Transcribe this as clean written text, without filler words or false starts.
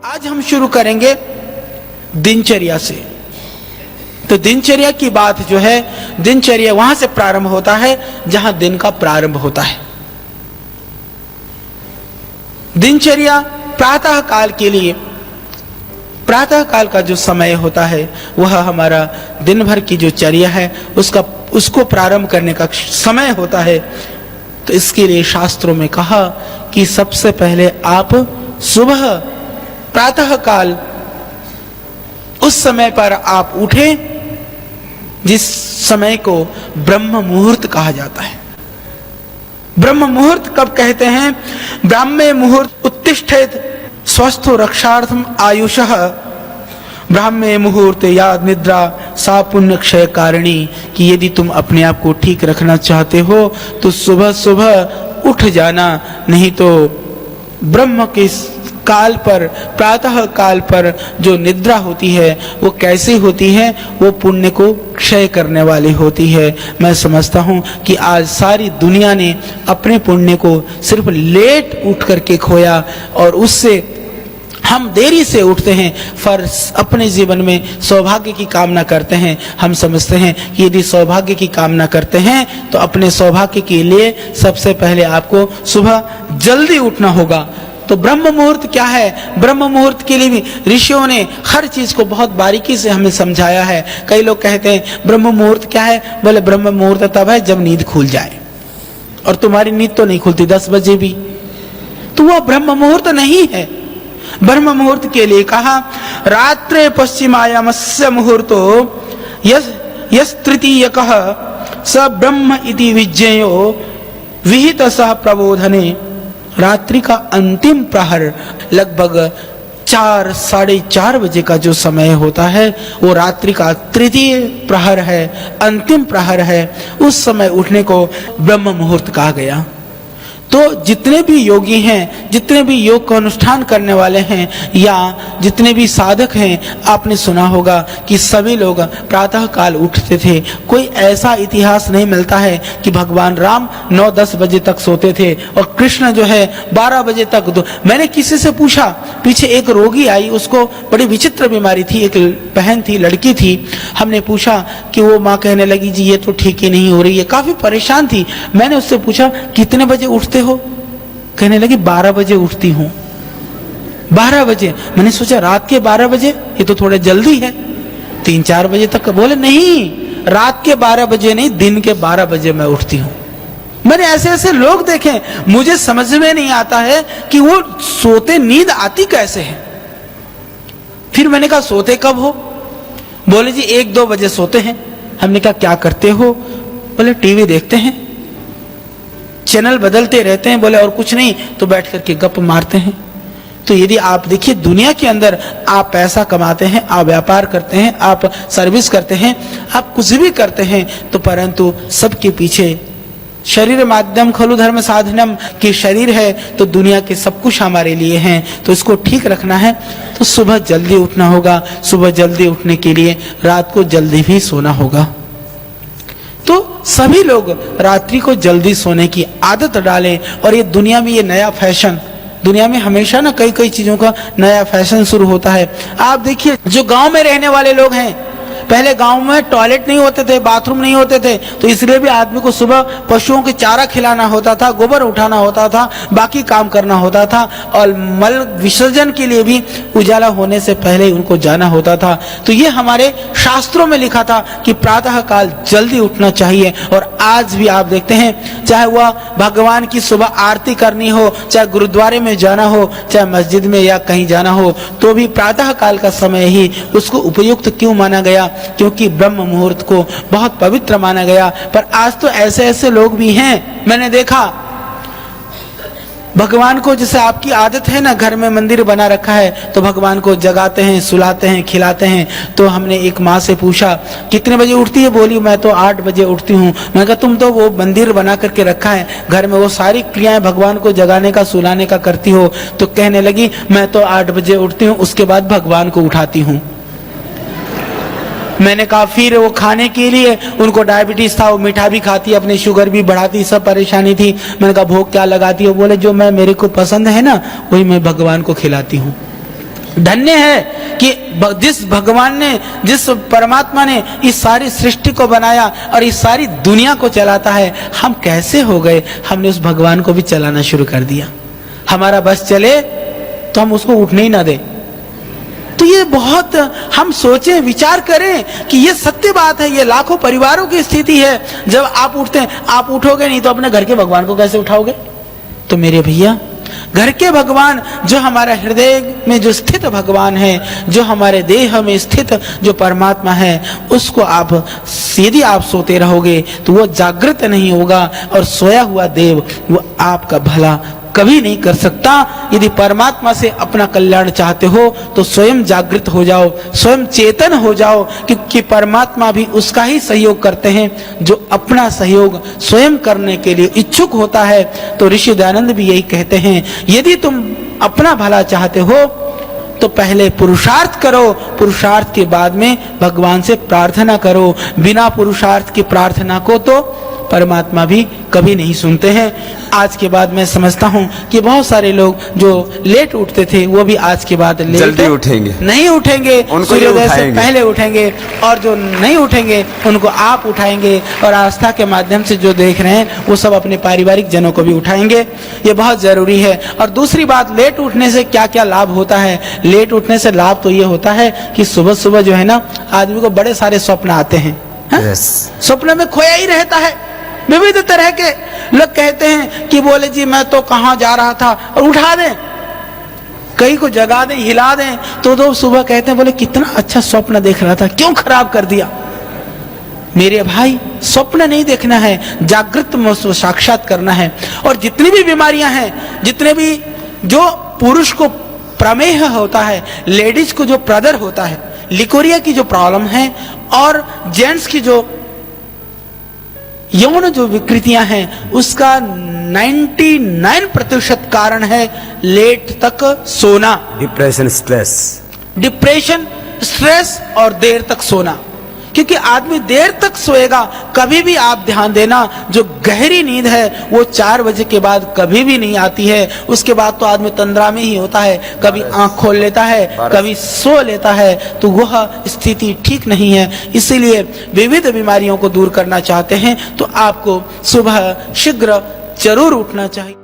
आज हम शुरू करेंगे दिनचर्या से। तो दिनचर्या की बात जो है, दिनचर्या वहां से प्रारंभ होता है जहां दिन का प्रारंभ होता है। दिनचर्या प्रातः काल के लिए, प्रातः काल का जो समय होता है वह हमारा दिन भर की जो चर्या है उसको प्रारंभ करने का समय होता है। तो इसके लिए शास्त्रों में कहा कि सबसे पहले आप सुबह प्रातः काल उस समय पर आप उठे जिस समय को ब्रह्म मुहूर्त कहा जाता है। ब्रह्म मुहूर्त कब कहते हैं? ब्राह्मे मुहूर्त उत्तिष्ठेत स्वस्थो रक्षार्थम आयुषः ब्राह्मे मुहूर्त याद निद्रा सा पुण्य क्षय कारिणी। कि यदि तुम अपने आप को ठीक रखना चाहते हो तो सुबह सुबह उठ जाना, नहीं तो ब्रह्म के काल पर, प्रातः काल पर जो निद्रा होती है वो कैसी होती है? वो पुण्य को क्षय करने वाली होती है। मैं समझता हूँ कि आज सारी दुनिया ने अपने पुण्य को सिर्फ लेट उठ करके खोया और उससे हम देरी से उठते हैं, पर अपने जीवन में सौभाग्य की कामना करते हैं। हम समझते हैं कि यदि सौभाग्य की कामना करते हैं तो अपने सौभाग्य के लिए सबसे पहले आपको सुबह जल्दी उठना होगा। तो ब्रह्म मुहूर्त क्या है? ब्रह्म मुहूर्त के लिए भी ऋषियों ने हर चीज को बहुत बारीकी से हमें समझाया है। कई लोग कहते हैं ब्रह्म मुहूर्त क्या है? बोले ब्रह्म मुहूर्त तब है जब नींद खुल जाए, और तुम्हारी नींद तो नहीं खुलती 10 बजे भी, तो वह ब्रह्म मुहूर्त नहीं है। ब्रह्म मुहूर्त के लिए कहा रात्रे पश्चिमायामस्य मुहूर्तो यस तृतीयकः स ब्रह्म इति विज्ञेयो विहित सह प्रबोधने। रात्रि का अंतिम प्रहर लगभग 4 साढ़े 4 बजे का जो समय होता है वो रात्रि का तृतीय प्रहर है, अंतिम प्रहर है। उस समय उठने को ब्रह्म मुहूर्त कहा गया। तो जितने भी योगी हैं, जितने भी योग का अनुष्ठान करने वाले हैं या जितने भी साधक हैं, आपने सुना होगा कि सभी लोग प्रातः काल उठते थे। कोई ऐसा इतिहास नहीं मिलता है कि भगवान राम 9-10 बजे तक सोते थे और कृष्ण जो है 12 बजे तक। मैंने किसी से पूछा, पीछे एक रोगी आई, उसको बड़ी विचित्र बीमारी थी, एक बहन थी, लड़की थी। हमने पूछा कि वो माँ कहने लगी जी ये तो ठीक ही नहीं हो रही है, काफी परेशान थी। मैंने उससे पूछा कितने बजे उठते हो? कहने लगी 12 बजे उठती हूं। 12 बजे? मैंने सोचा रात के 12 बजे, ये तो थोड़े जल्दी है, 3-4 बजे तक। बोले नहीं, रात के 12 बजे नहीं, दिन के 12 बजे मैं उठती हूं। मैंने ऐसे ऐसे लोग देखे, मुझे समझ में नहीं आता है कि वो सोते, नींद आती कैसे है। फिर मैंने कहा सोते कब हो? बोले जी 1-2 बजे सोते हैं। हमने कहा क्या करते हो? बोले टीवी देखते हैं, चैनल बदलते रहते हैं। बोले और कुछ नहीं तो बैठ करके गप मारते हैं। तो यदि आप देखिए दुनिया के अंदर आप पैसा कमाते हैं, आप व्यापार करते हैं, आप सर्विस करते हैं, आप कुछ भी करते हैं, तो परंतु सबके पीछे शरीर माध्यम खलु धर्म साधनम, कि शरीर है तो दुनिया के सब कुछ हमारे लिए हैं। तो इसको ठीक रखना है तो सुबह जल्दी उठना होगा। सुबह जल्दी उठने के लिए रात को जल्दी भी सोना होगा। तो सभी लोग रात्रि को जल्दी सोने की आदत डालें। और ये दुनिया में ये नया फैशन, दुनिया में हमेशा ना कई चीजों का नया फैशन शुरू होता है। आप देखिए जो गांव में रहने वाले लोग हैं, पहले गांव में टॉयलेट नहीं होते थे, बाथरूम नहीं होते थे, तो इसलिए भी आदमी को सुबह पशुओं के चारा खिलाना होता था, गोबर उठाना होता था, बाकी काम करना होता था, और मल विसर्जन के लिए भी उजाला होने से पहले उनको जाना होता था। तो ये हमारे शास्त्रों में लिखा था कि प्रातः काल जल्दी उठना चाहिए। और आज भी आप देखते हैं, चाहे वह भगवान की सुबह आरती करनी हो, चाहे गुरुद्वारे में जाना हो, चाहे मस्जिद में या कहीं जाना हो, तो भी प्रातः काल का समय ही उसको उपयुक्त क्यों माना गया? क्योंकि ब्रह्म मुहूर्त को बहुत पवित्र माना गया। पर आज तो ऐसे ऐसे लोग भी हैं, मैंने देखा, भगवान को जैसे आपकी आदत है ना, घर में मंदिर बना रखा है तो भगवान को जगाते हैं, सुलाते हैं, खिलाते हैं। तो हमने एक माँ से पूछा कितने बजे उठती है? बोली मैं तो 8 बजे उठती हूँ। मैंने कहा तुम तो वो मंदिर बना करके रखा है, घर में वो सारी क्रियाएं भगवान को जगाने का, सुलाने का करती हो। तो कहने लगी मैं तो 8 बजे उठती हूँ, उसके बाद भगवान को उठाती हूँ। मैंने कहा फिर वो खाने के लिए, उनको डायबिटीज था, वो मीठा भी खाती, अपनी शुगर भी बढ़ाती, सब परेशानी थी। मैंने कहा भोग क्या लगाती हो? बोले जो मैं मेरे को पसंद है ना वही मैं भगवान को खिलाती हूँ। धन्य है कि जिस भगवान ने, जिस परमात्मा ने इस सारी सृष्टि को बनाया और इस सारी दुनिया को चलाता है। हम कैसे हो गए, हमने उस भगवान को भी चलाना शुरू कर दिया। हमारा बस चले तो हम उसको उठने ही ना दें। तो ये बहुत हम सोचें, विचार करें कि ये सत्य बात है, ये लाखों परिवारों की स्थिति है। जब आप उठते हैं, आप उठोगे नहीं तो अपने घर के भगवान को कैसे उठाओगे? तो मेरे भैया, घर के भगवान, जो हमारा हृदय में जो स्थित भगवान है, जो हमारे देह में स्थित जो परमात्मा है, उसको आप यदि आप सोते रहोगे तो वो जागृत नहीं होगा, और सोया हुआ देव वो आपका भला कभी नहीं कर सकता। यदि परमात्मा से अपना कल्याण चाहते हो तो स्वयं जागृत हो जाओ, स्वयं चेतन हो जाओ, क्योंकि परमात्मा भी उसका ही सहयोग करते हैं जो अपना सहयोग स्वयं करने के लिए इच्छुक होता है। तो ऋषि दयानंद भी यही कहते हैं, यदि तुम अपना भला चाहते हो तो पहले पुरुषार्थ करो, पुरुषार्थ के बाद में भगवान से प्रार्थना करो। बिना पुरुषार्थ की प्रार्थना को तो परमात्मा भी कभी नहीं सुनते हैं। आज के बाद मैं समझता हूँ कि बहुत सारे लोग जो लेट उठते थे वो भी आज के बाद लेट जल्दी उठेंगे, नहीं उठेंगे, सूर्योदय से पहले उठेंगे, और जो नहीं उठेंगे उनको आप उठाएंगे, और आस्था के माध्यम से जो देख रहे हैं वो सब अपने पारिवारिक जनों को भी उठाएंगे। ये बहुत जरूरी है। और दूसरी बात, लेट उठने से क्या क्या लाभ होता है? लेट उठने से लाभ तो ये होता है कि सुबह सुबह जो है ना, आदमी को बड़े सारे स्वप्न आते हैं। स्वप्न में खोया ही रहता है। विविध तरह के लोग कहते हैं कि बोले जी मैं तो कहाँ जा रहा था, और उठा दें, कहीं को जगा दें, हिला दें, तो सुबह कहते हैं बोले कितना अच्छा स्वप्न देख रहा था, क्यों खराब कर दिया? मेरे भाई, स्वप्न नहीं देखना है, जागृत में उसको साक्षात करना है। और जितनी भी बीमारियां हैं, जितने भी जो पुरुष को प्रमेह होता है, लेडीज को जो प्रदर होता है, लिकोरिया की जो प्रॉब्लम है, और जेंट्स की जो यौन जो विकृतियां हैं, उसका 99% कारण है लेट तक सोना। डिप्रेशन, स्ट्रेस और देर तक सोना। क्योंकि आदमी देर तक सोएगा, कभी भी आप ध्यान देना, जो गहरी नींद है वो 4 बजे के बाद कभी भी नहीं आती है। उसके बाद तो आदमी तंद्रा में ही होता है, कभी आंख खोल लेता है, कभी सो लेता है। तो वह स्थिति ठीक नहीं है। इसीलिए विविध बीमारियों को दूर करना चाहते हैं तो आपको सुबह शीघ्र जरूर उठना चाहिए।